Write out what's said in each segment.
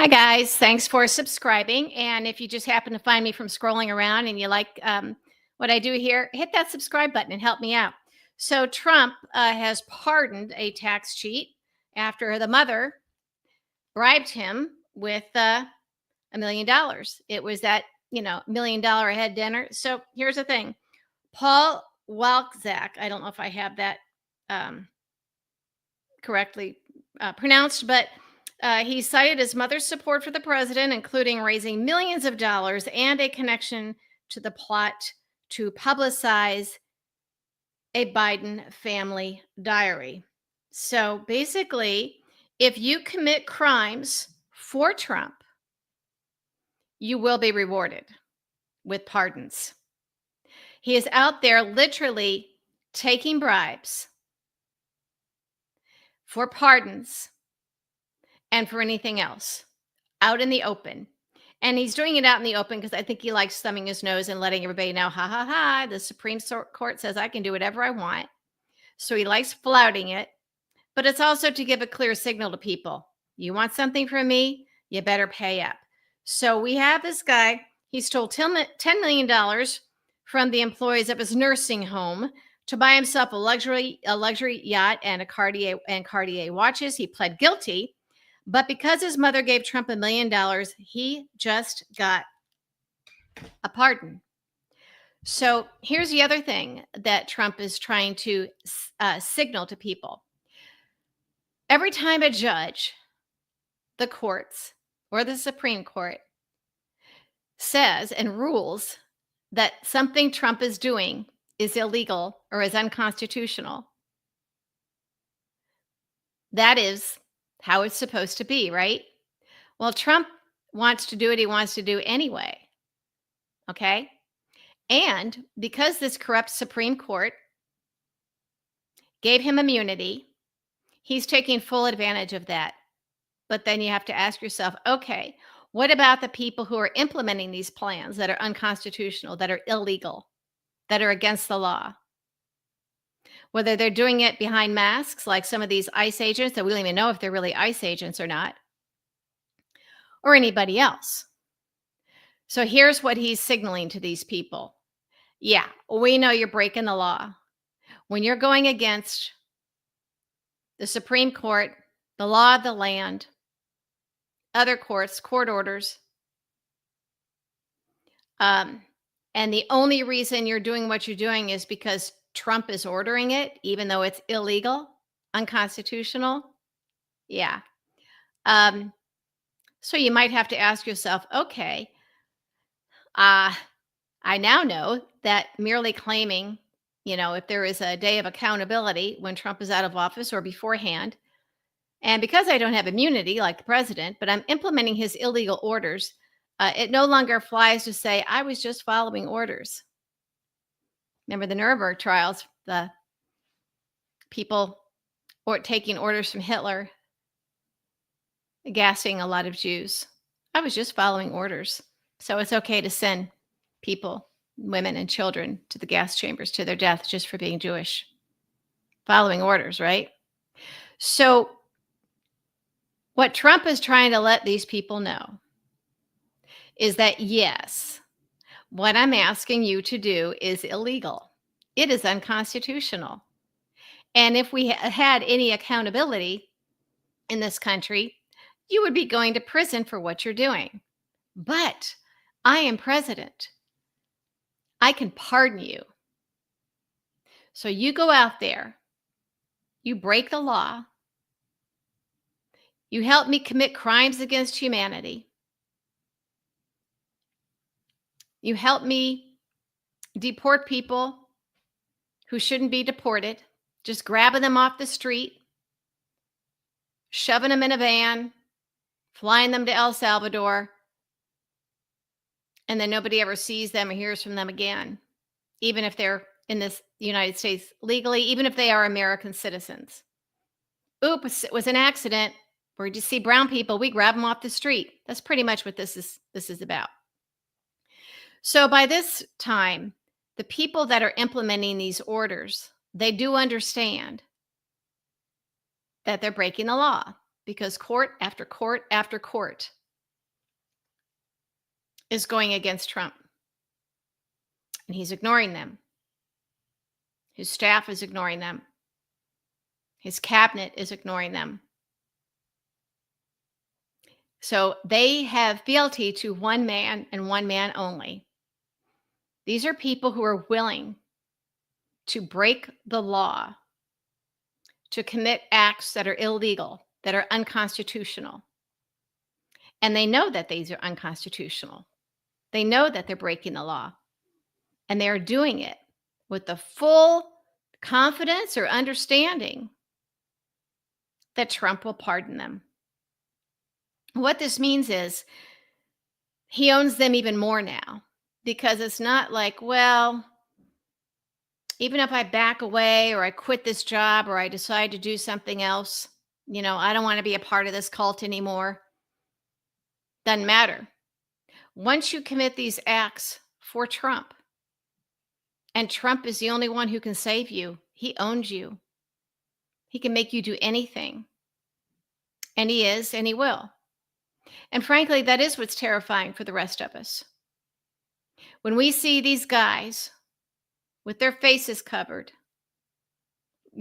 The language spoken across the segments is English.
Hi, guys. Thanks for subscribing. And if you just happen to find me from scrolling around and you like what I do here, hit that subscribe button and help me out. So, Trump has pardoned a tax cheat after the mother bribed him with $1 million. It was that, $1 million a head dinner. So, here's the thing Paul Walczak, I don't know if I have that um, correctly pronounced, but he cited his mother's support for the president, including raising millions of dollars and a connection to the plot to publicize a Biden family diary. So basically, if you commit crimes for Trump, you will be rewarded with pardons. He is out there literally taking bribes for pardons and for anything else out in the open. And he's doing it out in the open because I think he likes thumbing his nose and letting everybody know, ha ha ha, the Supreme Court says I can do whatever I want. So he likes flouting it, but it's also to give a clear signal to people. You want something from me, you better pay up. So we have this guy, he stole $10 million from the employees of his nursing home to buy himself a luxury yacht and Cartier watches. He pled guilty. But because his mother gave Trump $1 million, he just got a pardon. So here's the other thing that Trump is trying to signal to people. Every time a judge, the courts, or the Supreme Court says and rules that something Trump is doing is illegal or is unconstitutional, that is how it's supposed to be, right? Well, Trump wants to do what he wants to do anyway. Okay. And because this corrupt Supreme Court gave him immunity, he's taking full advantage of that. But then you have to ask yourself, okay, what about the people who are implementing these plans that are unconstitutional, that are illegal, that are against the law? Whether they're doing it behind masks, like some of these ICE agents that we don't even know if they're really ICE agents or not, or anybody else. So here's what he's signaling to these people. Yeah, we know you're breaking the law. When you're going against the Supreme Court, the law of the land, other courts, court orders, and the only reason you're doing what you're doing is because Trump is ordering it, even though it's illegal, unconstitutional. Yeah. So you might have to ask yourself, okay, I now know that merely claiming, if there is a day of accountability when Trump is out of office or beforehand, and because I don't have immunity like the president, but I'm implementing his illegal orders, it no longer flies to say I was just following orders. Remember the Nuremberg trials, the people taking orders from Hitler, gassing a lot of Jews. I was just following orders. So it's okay to send people, women and children, to the gas chambers to their death just for being Jewish. Following orders, right? So what Trump is trying to let these people know is that, yes, what I'm asking you to do is illegal. It is unconstitutional. And if we had any accountability in this country, you would be going to prison for what you're doing. But I am president. I can pardon you. So you go out there, you break the law, you help me commit crimes against humanity, you help me deport people who shouldn't be deported, just grabbing them off the street, shoving them in a van, flying them to El Salvador, and then nobody ever sees them or hears from them again, even if they're in this United States legally, even if they are American citizens. Oops, it was an accident. Where you see brown people, we grab them off the street. That's pretty much what this is about. So by this time, the people that are implementing these orders, they do understand that they're breaking the law because court after court after court is going against Trump, and he's ignoring them. His staff is ignoring them. His cabinet is ignoring them. So they have fealty to one man and one man only. These are people who are willing to break the law, to commit acts that are illegal, that are unconstitutional. And they know that these are unconstitutional. They know that they're breaking the law. And they are doing it with the full confidence or understanding that Trump will pardon them. What this means is he owns them even more now, because it's not like, well, even if I back away or I quit this job or I decide to do something else, I don't want to be a part of this cult anymore. Doesn't matter. Once you commit these acts for Trump, and Trump is the only one who can save you, he owns you. He can make you do anything. And he is, and he will. And frankly, that is what's terrifying for the rest of us. When we see these guys with their faces covered,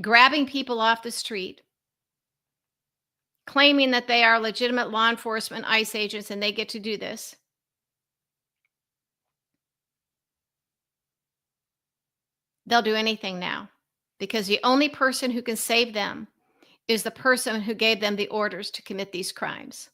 grabbing people off the street, claiming that they are legitimate law enforcement ICE agents and they get to do this, they'll do anything now, because the only person who can save them is the person who gave them the orders to commit these crimes.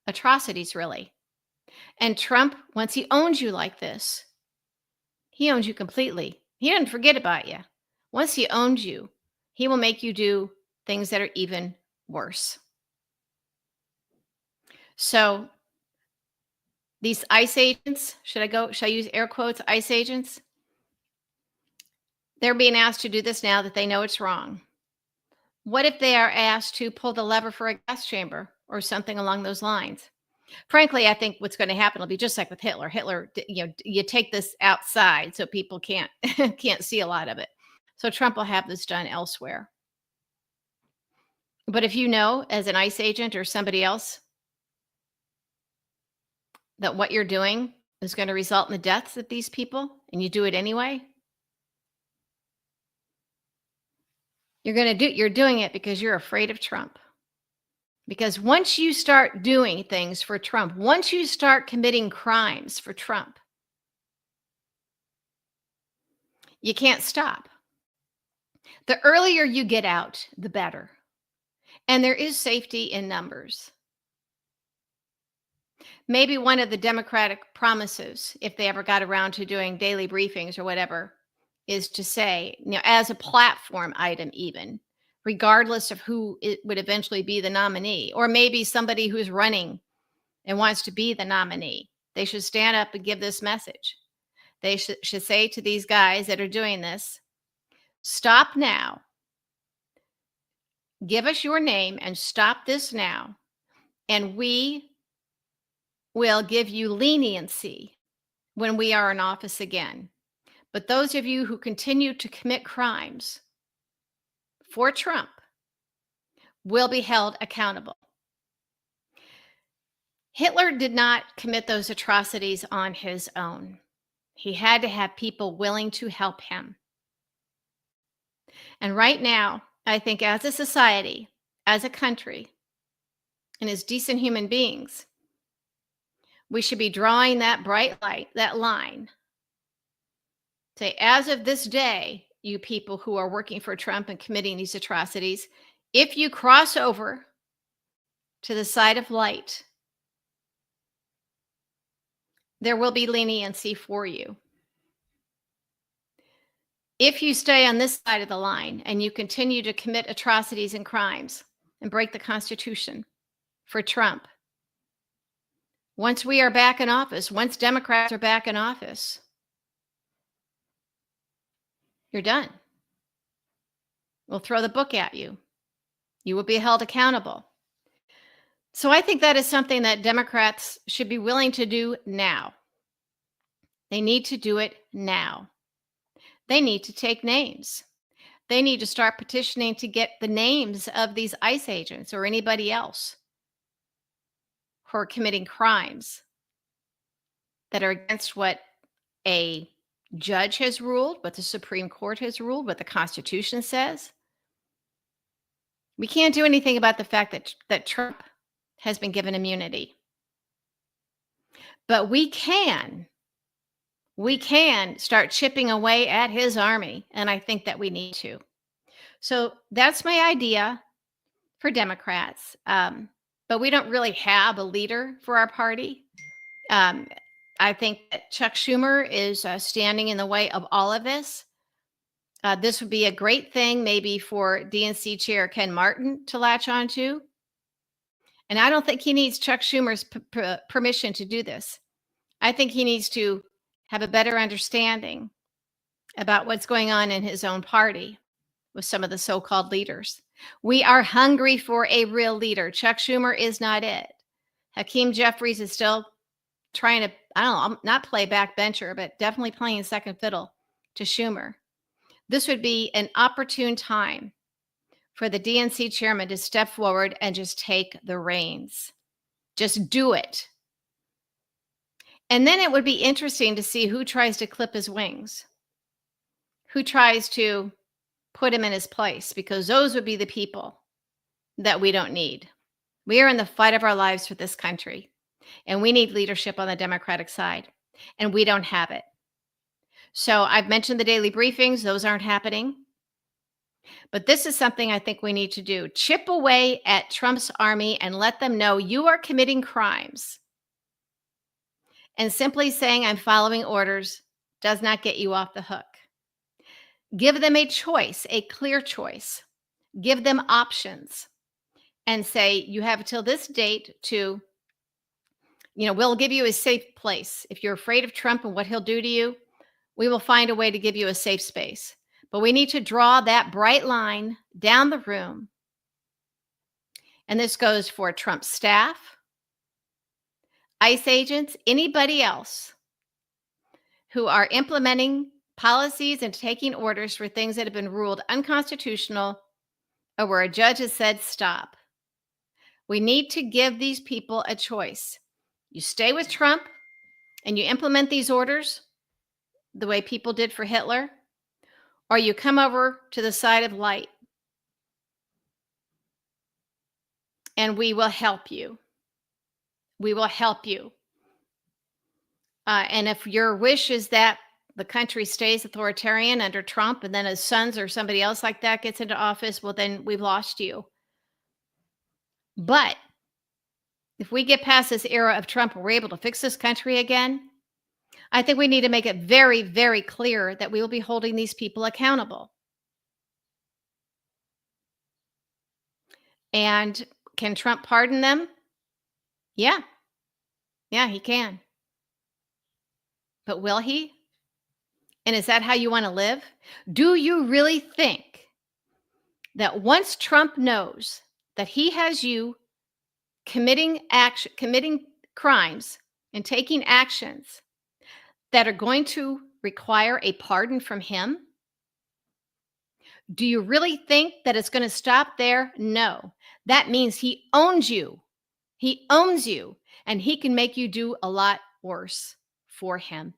Atrocities, really. And Trump, once he owns you like this, he owns you completely. He doesn't forget about you. Once he owns you, he will make you do things that are even worse. So these ICE agents, should I use air quotes, ICE agents? They're being asked to do this now that they know it's wrong. What if they are asked to pull the lever for a gas chamber or something along those lines? Frankly, I think what's going to happen will be just like with Hitler. Hitler, you take this outside so people can't can't see a lot of it. So Trump will have this done elsewhere. But if you know, as an ICE agent or somebody else, that what you're doing is going to result in the deaths of these people, and you do it anyway, you're doing it because you're afraid of Trump. Because once you start doing things for Trump, once you start committing crimes for Trump, you can't stop. The earlier you get out, the better. And there is safety in numbers. Maybe one of the Democratic promises, if they ever got around to doing daily briefings or whatever, is to say, as a platform item, even, regardless of who it would eventually be the nominee, or maybe somebody who's running and wants to be the nominee, they should stand up and give this message. They should say to these guys that are doing this, stop now. Give us your name and stop this now. And we will give you leniency when we are in office again. But those of you who continue to commit crimes for Trump will be held accountable. Hitler did not commit those atrocities on his own. He had to have people willing to help him. And right now, I think as a society, as a country, and as decent human beings, we should be drawing that bright light, that line. Say, as of this day, you people who are working for Trump and committing these atrocities, if you cross over to the side of light, there will be leniency for you. If you stay on this side of the line and you continue to commit atrocities and crimes and break the Constitution for Trump, once we are back in office, once Democrats are back in office, you're done. We'll throw the book at you. You will be held accountable. So I think that is something that Democrats should be willing to do now. They need to do it now. They need to take names. They need to start petitioning to get the names of these ICE agents or anybody else who are committing crimes that are against what a judge has ruled, what the Supreme Court has ruled, what the Constitution says. We can't do anything about the fact that Trump has been given immunity. But we can start chipping away at his army, and I think that we need to. So that's my idea for Democrats. But we don't really have a leader for our party. Um, I think that Chuck Schumer is standing in the way of all of this. This would be a great thing, maybe for DNC Chair Ken Martin to latch onto. And I don't think he needs Chuck Schumer's permission to do this. I think he needs to have a better understanding about what's going on in his own party with some of the so called leaders. We are hungry for a real leader. Chuck Schumer is not it. Hakeem Jeffries is still trying to, I don't know, not play backbencher, but definitely playing second fiddle to Schumer. This would be an opportune time for the DNC chairman to step forward and just take the reins. Just do it. And then it would be interesting to see who tries to clip his wings, who tries to put him in his place, because those would be the people that we don't need. We are in the fight of our lives for this country, and we need leadership on the Democratic side, and we don't have it. So I've mentioned the daily briefings. Those aren't happening. But this is something I think we need to do. Chip away at Trump's army and let them know you are committing crimes. And simply saying I'm following orders does not get you off the hook. Give them a choice, a clear choice. Give them options and say, you have till this date to, we'll give you a safe place. If you're afraid of Trump and what he'll do to you, we will find a way to give you a safe space. But we need to draw that bright line down the room. And this goes for Trump's staff, ICE agents, anybody else who are implementing policies and taking orders for things that have been ruled unconstitutional or where a judge has said stop. We need to give these people a choice. You stay with Trump and you implement these orders the way people did for Hitler, or you come over to the side of light and we will help you. We will help you. And if your wish is that the country stays authoritarian under Trump and then his sons or somebody else like that gets into office, well, then we've lost you. But if we get past this era of Trump and we're able to fix this country again, I think we need to make it very, very clear that we will be holding these people accountable. And can Trump pardon them? Yeah. Yeah, he can. But will he? And is that how you want to live? Do you really think that once Trump knows that he has you committing crimes and taking actions that are going to require a pardon from him? Do you really think that it's going to stop there? No. That means he owns you. He owns you, and he can make you do a lot worse for him.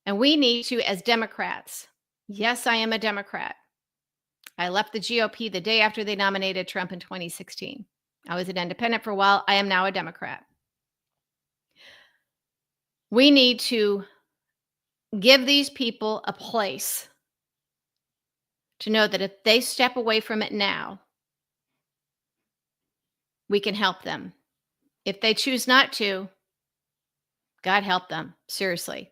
And we need to, as Democrats, yes, I am a Democrat. I left the GOP the day after they nominated Trump in 2016. I was an independent for a while. I am now a Democrat. We need to give these people a place to know that if they step away from it now, we can help them. If they choose not to, God help them. Seriously.